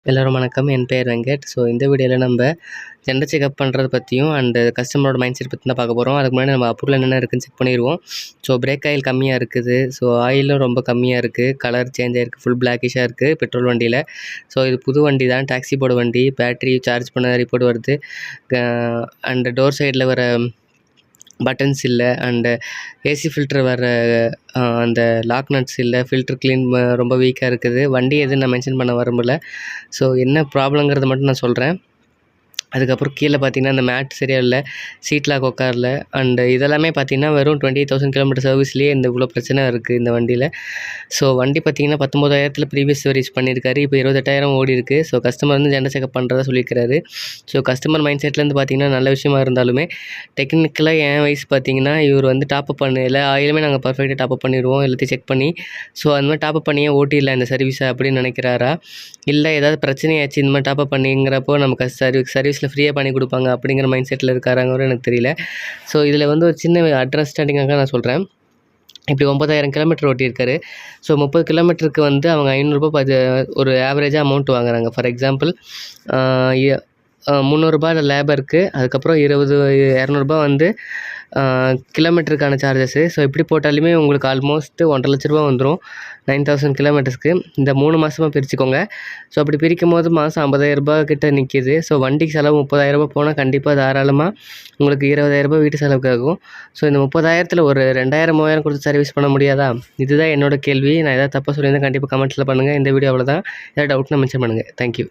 எல்லோரும் வணக்கம். என் பெயர் வெங்கட். ஸோ இந்த வீடியோவில் நம்ம ஜெண்டர் செக்அப் பண்ணுறது பற்றியும் அண்டு கஸ்டமரோட மைண்ட் செட் பற்றி தான் பார்க்க போகிறோம். அதுக்கு முன்னாடி நம்ம அப்பூரில் என்னென்ன இருக்குதுன்னு செக் பண்ணிடுவோம். ஸோ பிரேக் ஆயில் கம்மியாக இருக்குது. ஸோ ஆயிலும் ரொம்ப கம்மியாக இருக்குது. கலர் சேஞ்ச் ஆகிருக்கு. ஃபுல் பிளாக்கிஷாக இருக்குது பெட்ரோல் வண்டியில். ஸோ இது புது வண்டி தான், டாக்ஸி போர்டு வண்டி. பேட்ரி சார்ஜ் பண்ண ரிப்போர்ட் வருது. அண்டு டோர் சைடில் வர பட்டன்ஸ் இல்லை. அண்டு ஏசி ஃபில்ட்ரு வர அந்த லாக் நட்ஸ் இல்லை. ஃபில்ட்ரு க்ளீன் ரொம்ப வீக்காக இருக்குது. வண்டி எதுன்னு நான் மென்ஷன் பண்ண விரும்பல. ஸோ என்ன ப்ராப்ளங்கிறத மட்டும் நான் சொல்கிறேன். அதுக்கப்புறம் கீழே பார்த்தீங்கன்னா அந்த மேட் சரியாக இல்லை, சீட் லாக் உட்காரல. அண்டு இதெல்லாமே பார்த்தீங்கன்னா வெறும் 28,000 கிலோமீட்டர் சர்வீஸ்லேயே இந்த இவ்வளோ பிரச்சனை இருக்குது இந்த வண்டியில். ஸோ வண்டி பார்த்தீங்கன்னா 19,000 ப்ரீவியஸ் சர்வீஸ் பண்ணியிருக்காரு. இப்போ 28,000 ஓடி இருக்குது. ஸோ கஸ்டமர் வந்து ஜெண்டர் செக்அப் பண்ணுறதா சொல்லியிருக்காரு. ஸோ கஸ்டமர் மைண்ட் செட்லேருந்து பார்த்தீங்கன்னா நல்ல விஷயமா இருந்தாலுமே டெக்னிக்கலாக என் வயசு பார்த்தீங்கன்னா இவர் வந்து டாப்அப் எல்லா ஆயிலுமே நாங்கள் பர்ஃபெக்டாக டாப்அப் பண்ணிடுவோம் எல்லாத்தையும் செக் பண்ணி. ஸோ அந்த மாதிரி டாப்அப் பண்ணியே ஓட்டிடலாம் இந்த சர்வீஸை அப்படின்னு நினைக்கிறாரா, இல்லை ஏதாவது பிரச்சனையாச்சு இந்த மாதிரி டாப்அப் பண்ணிங்கிறப்போ நமக்கு சர்வீஸில் ஃப்ரீயாக பண்ணி கொடுப்பாங்க அப்படிங்கிற மைண்ட் செட்டில் இருக்காராங்கிறது எனக்கு தெரியல. ஸோ இதில் வந்து ஒரு சின்ன அண்டர்ஸ்டாண்டிங்காக நான் சொல்கிறேன். இப்படி 9,000 கிலோமீட்டர் ஓட்டியிருக்காரு. ஸோ 30 கிலோமீட்டருக்கு வந்து அவங்க ₹500 ஒரு ஆவரேஜாக அமௌண்ட் வாங்குறாங்க. ஃபார் எக்ஸாம்பிள் ₹300 லேபருக்கு, அதுக்கப்புறம் ₹200 வந்து கிலோமீட்டருக்கான சார்ஜஸ்ஸு. ஸோ இப்படி போட்டாலுமே உங்களுக்கு ஆல்மோஸ்ட் ₹1,50,000 வந்துடும் 9,000 கிலோமீட்டர்ஸ்க்கு. இந்த 3 மாதமாக பிரிச்சுக்கோங்க. ஸோ அப்படி பிரிக்கும் போது மாதம் ₹50,000 கிட்ட நிற்கிது. ஸோ வண்டிக்கு செலவு ₹30,000 போனால் கண்டிப்பாக தாராளமாக உங்களுக்கு ₹20,000 வீட்டு செலவுக்கு ஆகும். ஸோ இந்த 30,000த்தில் ஒரு 2,000 3,000 கொடுத்து சர்வீஸ் பண்ண முடியாதா? இதுதான் என்னோடய கேள்வி. நான் எதாவது தப்பாக சொல்லியிருந்தேன் கண்டிப்பாக கமெண்ட்ஸில் பண்ணுங்கள். இந்த வீடியோ அவ்வளோதான். ஏதாவது டவுட்னா மென்ஷன் பண்ணுங்கள். தேங்க்யூ.